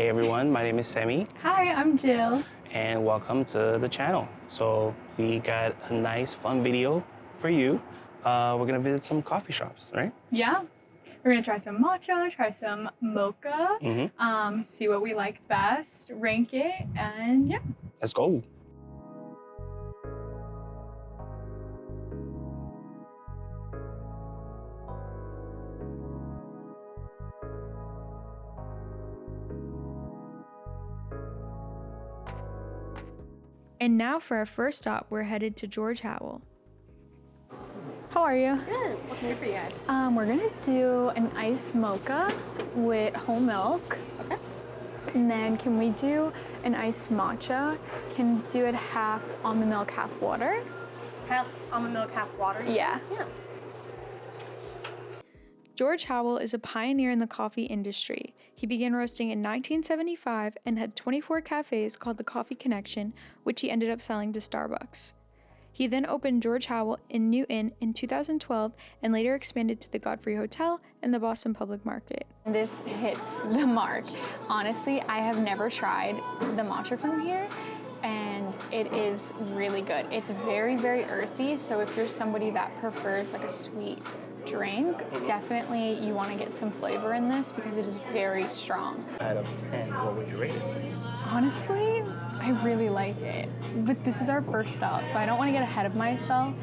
Hey everyone, my name is Semi, Hi, I'm Jill. and welcome to the channel. So we got a nice, fun video for you. We're gonna visit some coffee shops, right? Yeah, we're gonna try some matcha, try some mocha, see what we like best, rank it, and yeah. Let's go. And now for our first stop, we're headed to George Howell. How are you? Good. What can I do for you guys? We're gonna do an iced mocha with whole milk. Okay. And then can we do an iced matcha? Can do it half almond milk, half water. Half almond milk, half water. Yeah. Yeah. George Howell is a pioneer in the coffee industry. He began roasting in 1975 and had 24 cafes called the Coffee Connection, which he ended up selling to Starbucks. He then opened George Howell in New Inn in 2012 and later expanded to the Godfrey Hotel and the Boston Public Market. This hits the mark. Honestly, I have never tried the matcha from here, and it is really good. It's very, very earthy, so if you're somebody that prefers like a sweet drink, definitely you want to get some flavor in this because it is very strong. Out of 10, what would you rate it? Honestly, I really like it, but this is our first stop, so I don't want to get ahead of myself.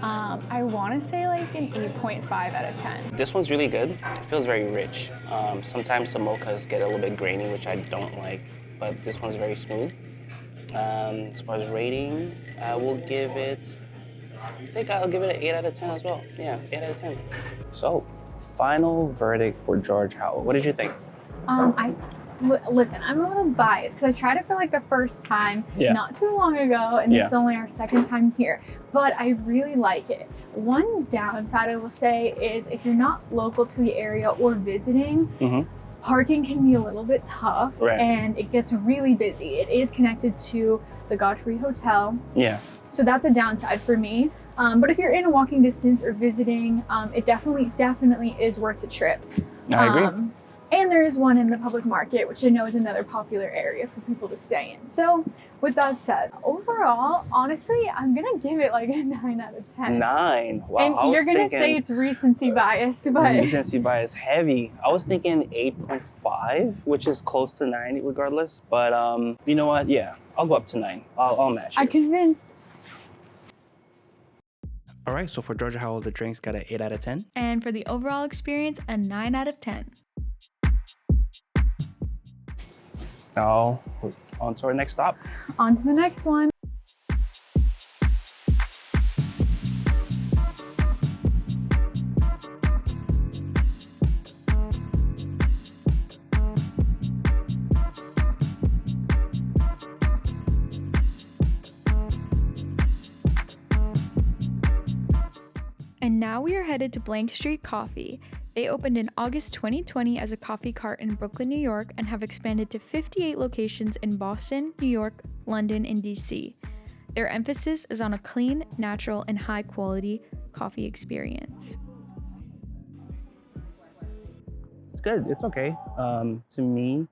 I want to say like an 8.5 out of 10. This one's really good. It feels very rich. Sometimes the mochas get a little bit grainy, which I don't like, but this one's very smooth. As far as rating, I will give it, I think I'll give it an 8 out of 10 as well. Yeah, 8 out of 10. So, final verdict for George Howell. What did you think? Listen, I'm a little biased because I tried it for like the first time not too long ago, and this is only our second time here, but I really like it. One downside I will say is if you're not local to the area or visiting, parking can be a little bit tough, and it gets really busy. It is connected to the Godfrey Hotel. Yeah. So that's a downside for me. But if you're in a walking distance or visiting, it definitely is worth the trip. I agree. And there is one in the public market, which I know is another popular area for people to stay in. So with that said, overall, honestly, I'm gonna give it like a 9 out of 10. 9? Wow. And you're gonna say it's recency bias, but recency bias heavy. I was thinking 8.5, which is close to 9 regardless. But you know what? Yeah, I'll go up to 9. I'll match it. I'm convinced. All right, so for George Howell, the drinks got an 8 out of 10. And for the overall experience, a 9 out of 10. Now, on to our next stop. On to the next one. And now we are headed to Blank Street Coffee. They opened in August 2020 as a coffee cart in Brooklyn, New York, and have expanded to 58 locations in Boston, New York, London, and DC. Their emphasis is on a clean, natural, and high-quality coffee experience. It's good. It's okay. To me,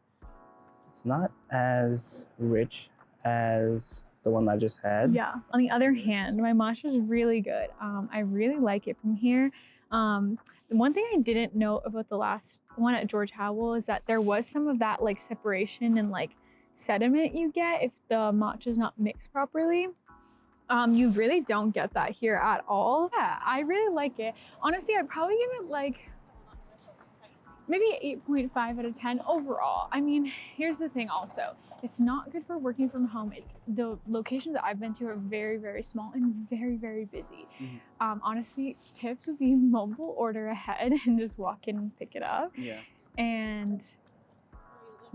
it's not as rich as the one I just had. Yeah. On the other hand, my matcha is really good. I really like it from here. The one thing I didn't know about the last one at George Howell is that there was some of that like separation and like sediment you get if the matcha is not mixed properly. You really don't get that here at all. Yeah, I really like it. Honestly, I'd probably give it like maybe 8.5 out of 10 overall. I mean, here's the thing also. It's not good for working from home. The locations that I've been to are very, very small and very, very busy. Honestly, tips would be mobile order ahead and just walk in and pick it up. Yeah. And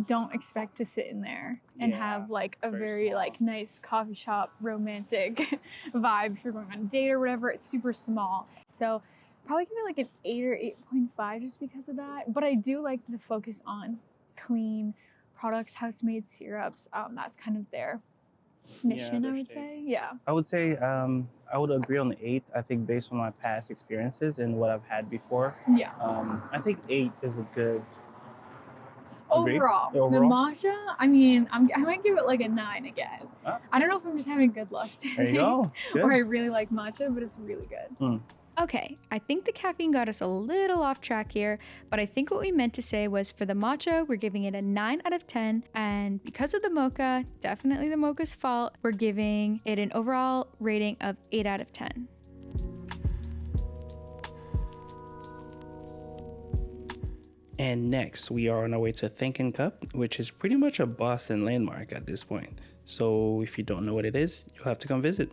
don't expect to sit in there and have like a very like nice coffee shop romantic vibe if you're going on a date or whatever. It's super small. So probably give it like an 8 or 8.5 just because of that. But I do like the focus on clean products, house-made syrups. That's kind of their mission, I would say. Yeah. I would say I would agree on the 8. I think based on my past experiences and what I've had before. Yeah. I think 8 is a good Agree? Overall, Yeah, the overall? matcha, I mean, I might give it like a 9 again. Ah. I don't know if I'm just having good luck today. There you go. Good. Or I really like matcha, but it's really good. Okay, I think the caffeine got us a little off track here, but I think what we meant to say was for the matcha, we're giving it a 9 out of 10, and because of the mocha, definitely the mocha's fault, we're giving it an overall rating of 8 out of 10. And next, we are on our way to Thinking Cup, which is pretty much a Boston landmark at this point. So if you don't know what it is, you'll have to come visit.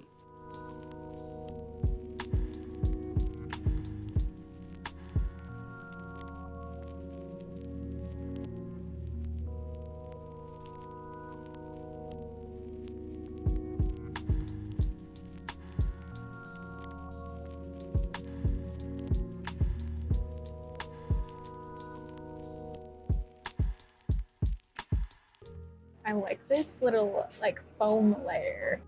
I like this little like foam layer.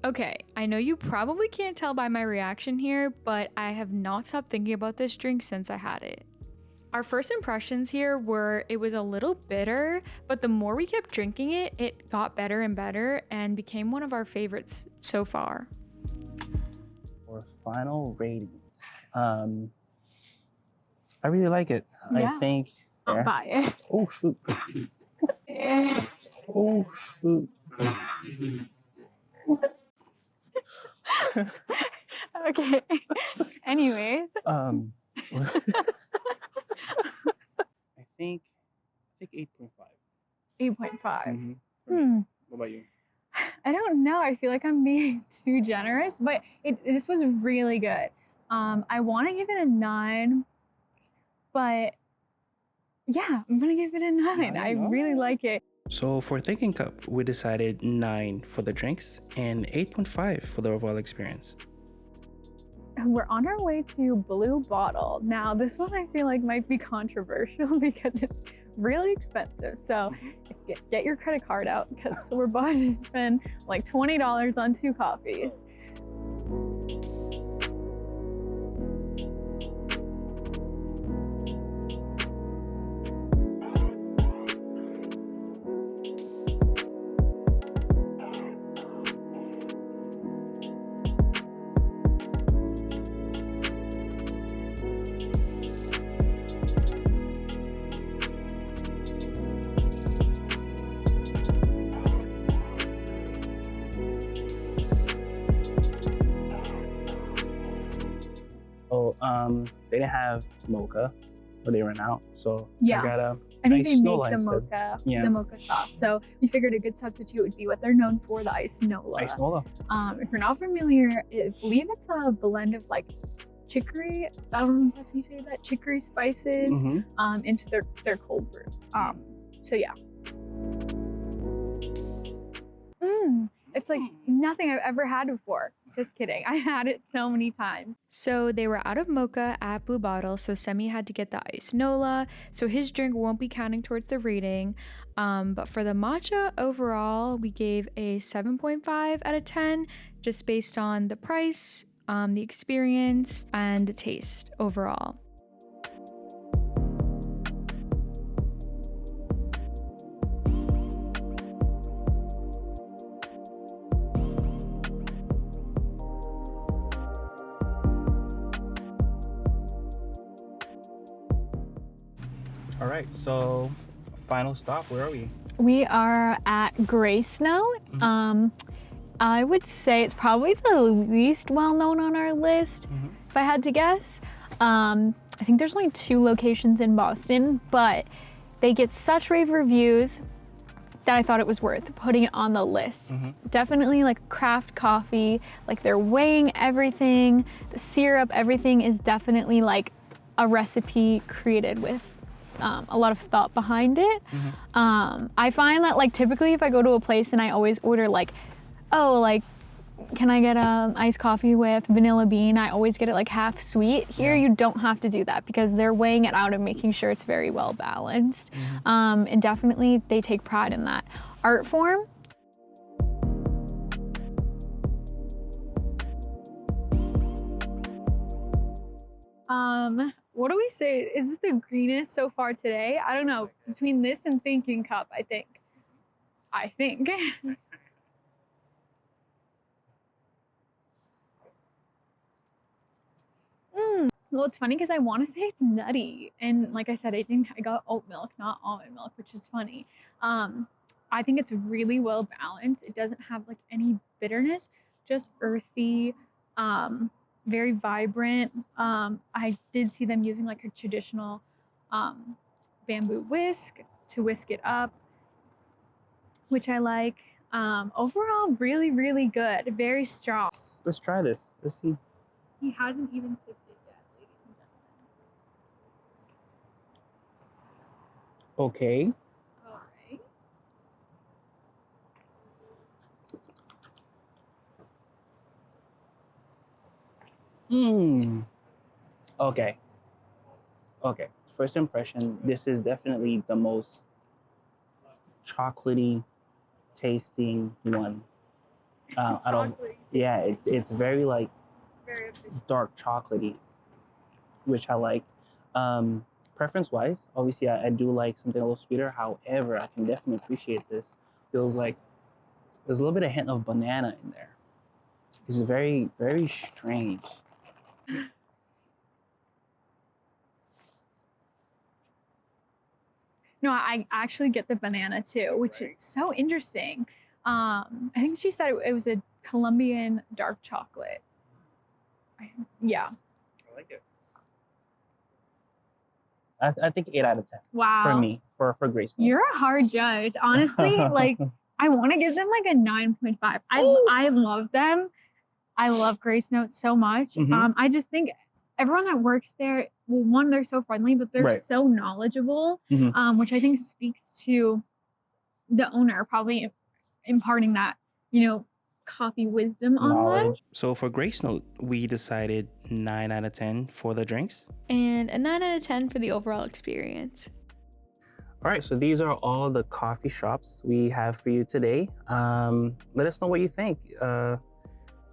Okay, I know you probably can't tell by my reaction here, but I have not stopped thinking about this drink since I had it. Our first impressions here were it was a little bitter, but the more we kept drinking it, it got better and better and became one of our favorites so far. For final ratings, I really like it. Yeah. I think. I'm biased. Oh shoot! Yes. Oh shoot! Okay. Anyways. I think 8.5. 8.5. What about you? I don't know. I feel like I'm being too generous, but this was really good. I want to give it a 9, but yeah, I'm gonna give it a 9. I really like it. So for Thinking Cup, we decided 9 for the drinks and 8.5 for the overall experience. We're on our way to Blue Bottle. Now, this one I feel like might be controversial because it's really expensive. So get your credit card out because we're about to spend like $20 on 2 coffees. So they didn't have mocha, or they ran out. So Yeah. I got a I think ice they Nola make the instead. the mocha sauce. So we figured a good substitute would be what they're known for, the ice Nola. Ice Nola. If you're not familiar, I believe it's a blend of like chicory, I don't know if that's how you say that, chicory spices into their cold brew. So yeah. It's like nothing I've ever had before. Just kidding. I had it so many times. So they were out of mocha at Blue Bottle, so Semi had to get the ice Nola, so his drink won't be counting towards the rating. But for the matcha overall, we gave a 7.5 out of 10, just based on the price, the experience, and the taste overall. All right, so final stop, where are we? We are at Grace Note. I would say it's probably the least well-known on our list, if I had to guess. I think there's only 2 locations in Boston, but they get such rave reviews that I thought it was worth putting it on the list. Definitely like craft coffee, like they're weighing everything, the syrup, everything is definitely like a recipe created with a lot of thought behind it. I find that like typically if I go to a place and I always order like, oh, like, can I get a iced coffee with vanilla bean? I always get it like half sweet. Here you don't have to do that because they're weighing it out and making sure it's very well balanced. And definitely they take pride in that art form. what do we say? Is this the greenest so far today? I don't know. Between this and thinking cup, I think. Well, it's funny because I want to say it's nutty, and like I said, I got oat milk, not almond milk, which is funny. I think it's really well balanced. It doesn't have like any bitterness, just earthy, very vibrant. I did see them using like a traditional bamboo whisk to whisk it up, which I like. Overall, really, really good. Very strong. Let's try this. Let's see. He hasn't even sipped it yet, ladies and gentlemen. Okay. All right. Okay. Okay. First impression, this is definitely the most chocolatey tasting one. Out of, Chocolatey yeah, it's very like very efficient. dark chocolatey, which I like. Preference wise, obviously I do like something a little sweeter. However, I can definitely appreciate this. Feels like there's a little bit of hint of banana in there. It's very, very strange. No, I actually get the banana too, which is so interesting. I think she said it was a Colombian dark chocolate. Yeah. I like it. I think 8 out of 10 Wow. for me, for Grace. You're a hard judge. Honestly, like I want to give them like a 9.5. I love them. I love Grace Note so much. Mhm. I just think everyone that works there, well, one, they're so friendly, but they're Right. so knowledgeable, Mhm. which I think speaks to the owner probably imparting that, coffee wisdom on them. Knowledge. So for Grace Note, we decided 9 out of 10 for the drinks. And a 9 out of 10 for the overall experience. All right, so these are all the coffee shops we have for you today. Let us know what you think.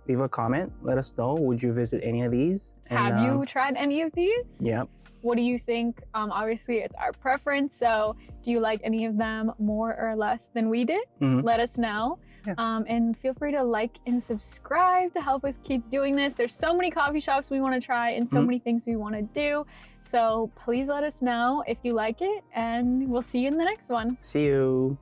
Leave a comment. Let us know. Would you visit any of these? Have you tried any of these? Yeah. What do you think? Obviously, it's our preference. So, do you like any of them more or less than we did? Mhm. Let us know. Yeah. And feel free to like and subscribe to help us keep doing this. There's so many coffee shops we want to try and so many things we want to do. So, please let us know if you like it, and we'll see you in the next one. See you.